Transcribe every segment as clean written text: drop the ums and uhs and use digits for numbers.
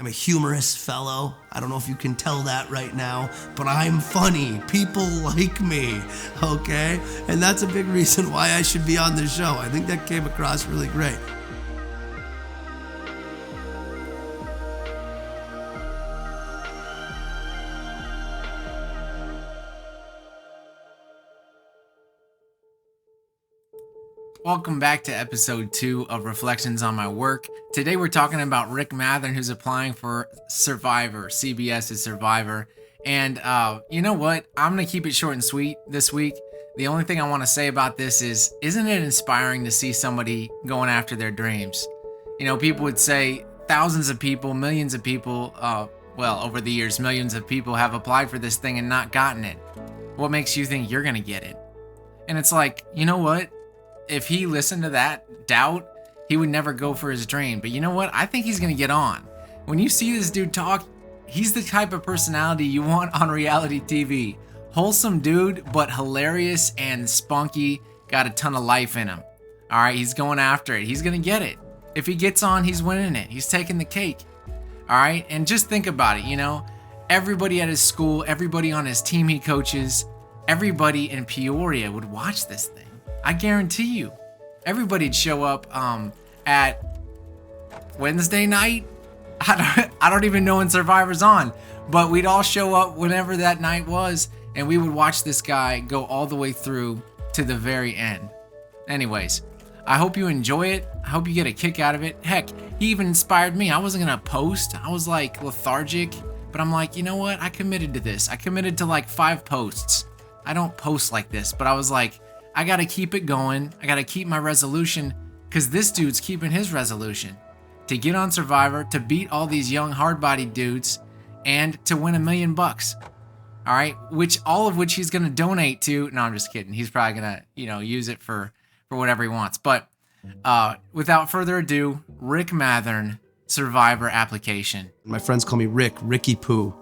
I'm a humorous fellow. I don't know if you can tell that right now, but I'm funny. People like me, okay? And that's a big reason why I should be on this show. I think that came across really great. Welcome back to episode 2 of Reflections on My Work. Today we're talking about Rick Mathern, who's applying for Survivor, CBS's Survivor. And you know what? I'm going to keep it short and sweet this week. The only thing I want to say about this is, isn't it inspiring to see somebody going after their dreams? You know, people would say thousands of people, millions of people, over the years, millions of people have applied for this thing and not gotten it. What makes you think you're going to get it? And it's like, you know what? If he listened to that doubt, he would never go for his dream. But you know what? I think he's going to get on. When you see this dude talk, he's the type of personality you want on reality TV. Wholesome dude, but hilarious and spunky. Got a ton of life in him. All right, he's going after it. He's going to get it. If he gets on, he's winning it. He's taking the cake. All right, and just think about it, you know. Everybody at his school, everybody on his team he coaches, everybody in Peoria would watch this thing. I guarantee you, everybody'd show up at Wednesday night. I don't even know when Survivor's on, but we'd all show up whenever that night was, and we would watch this guy go all the way through to the very end. Anyways, I hope you enjoy it. I hope you get a kick out of it. Heck, he even inspired me. I wasn't gonna post. I was like lethargic, but I'm like, you know what? I committed to this. I committed to like 5 posts. I don't post like this, but I was like, I gotta keep it going. I gotta keep my resolution, because this dude's keeping his resolution to get on Survivor, to beat all these young hard-bodied dudes, and to win $1 million. All right, all of which he's gonna donate to. No, I'm just kidding. He's probably gonna, use it for whatever he wants. But without further ado, Rick Mathern, Survivor application. My friends call me Ricky Poo.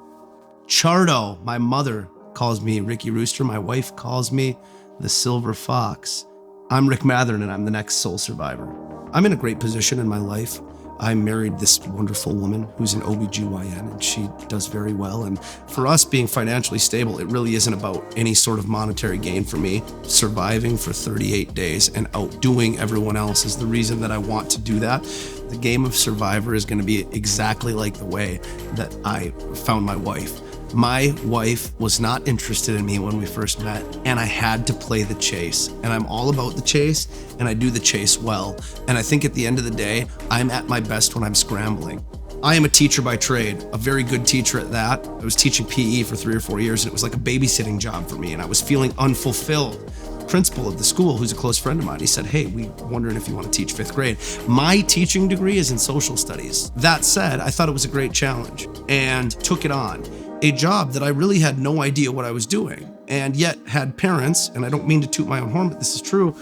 Chardo, my mother calls me Ricky Rooster. My wife calls me the Silver Fox. I'm Rick Mathern, and I'm the next sole survivor. I'm in a great position in my life. I married this wonderful woman who's an OBGYN, and she does very well. And for us, being financially stable, it really isn't about any sort of monetary gain for me. Surviving for 38 days and outdoing everyone else is the reason that I want to do that. The game of Survivor is going to be exactly like the way that I found my wife. My wife was not interested in me when we first met, and I had to play the chase. And I'm all about the chase, and I do the chase well. And I think at the end of the day, I'm at my best when I'm scrambling. I am a teacher by trade, a very good teacher at that. I was teaching PE for 3 or 4 years, and it was like a babysitting job for me, and I was feeling unfulfilled. Principal of the school, who's a close friend of mine, he said, hey, we wondering if you want to teach 5th grade. My teaching degree is in social studies. That said, I thought it was a great challenge and took it on. A job that I really had no idea what I was doing, and yet had parents, and I don't mean to toot my own horn, but this is true,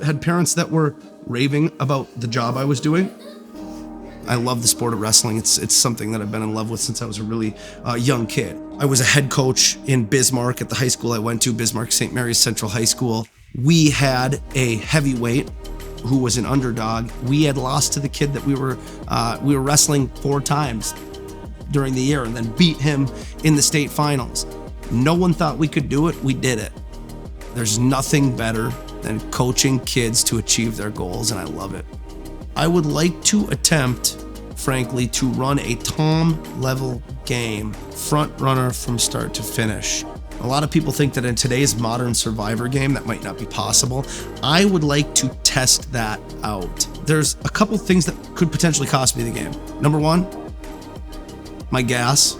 had parents that were raving about the job I was doing. I love the sport of wrestling. It's something that I've been in love with since I was a really young kid. I was a head coach in Bismarck at the high school I went to, Bismarck St. Mary's Central High School. We had a heavyweight who was an underdog. We had lost to the kid that we were wrestling 4 times during the year, and then beat him in the state finals. No one thought we could do it. We did it. There's nothing better than coaching kids to achieve their goals, and I love it. I would like to attempt, frankly, to run a Tom-level game, front runner from start to finish. A lot of people think that in today's modern Survivor game, that might not be possible. I would like to test that out. There's a couple things that could potentially cost me the game. Number 1, my gas.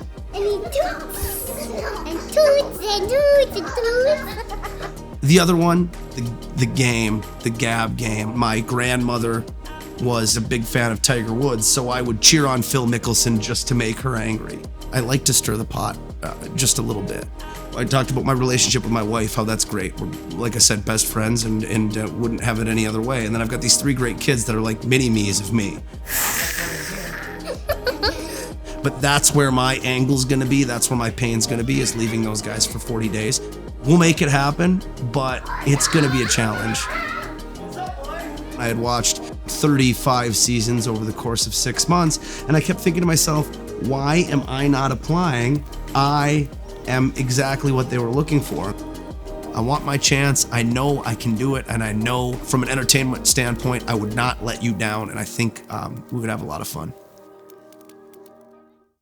The other one, the game, the gab game. My grandmother was a big fan of Tiger Woods, so I would cheer on Phil Mickelson just to make her angry. I like to stir the pot just a little bit. I talked about my relationship with my wife, how that's great. We're, like I said, best friends and wouldn't have it any other way. And then I've got these 3 great kids that are like mini-me's of me. But that's where my angle's gonna be, that's where my pain's gonna be, is leaving those guys for 40 days. We'll make it happen, but it's gonna be a challenge. I had watched 35 seasons over the course of 6 months, and I kept thinking to myself, Why am I not applying? I am exactly what they were looking for. I want my chance. I know I can do it. And I know from an entertainment standpoint, I would not let you down. And I think we would have a lot of fun.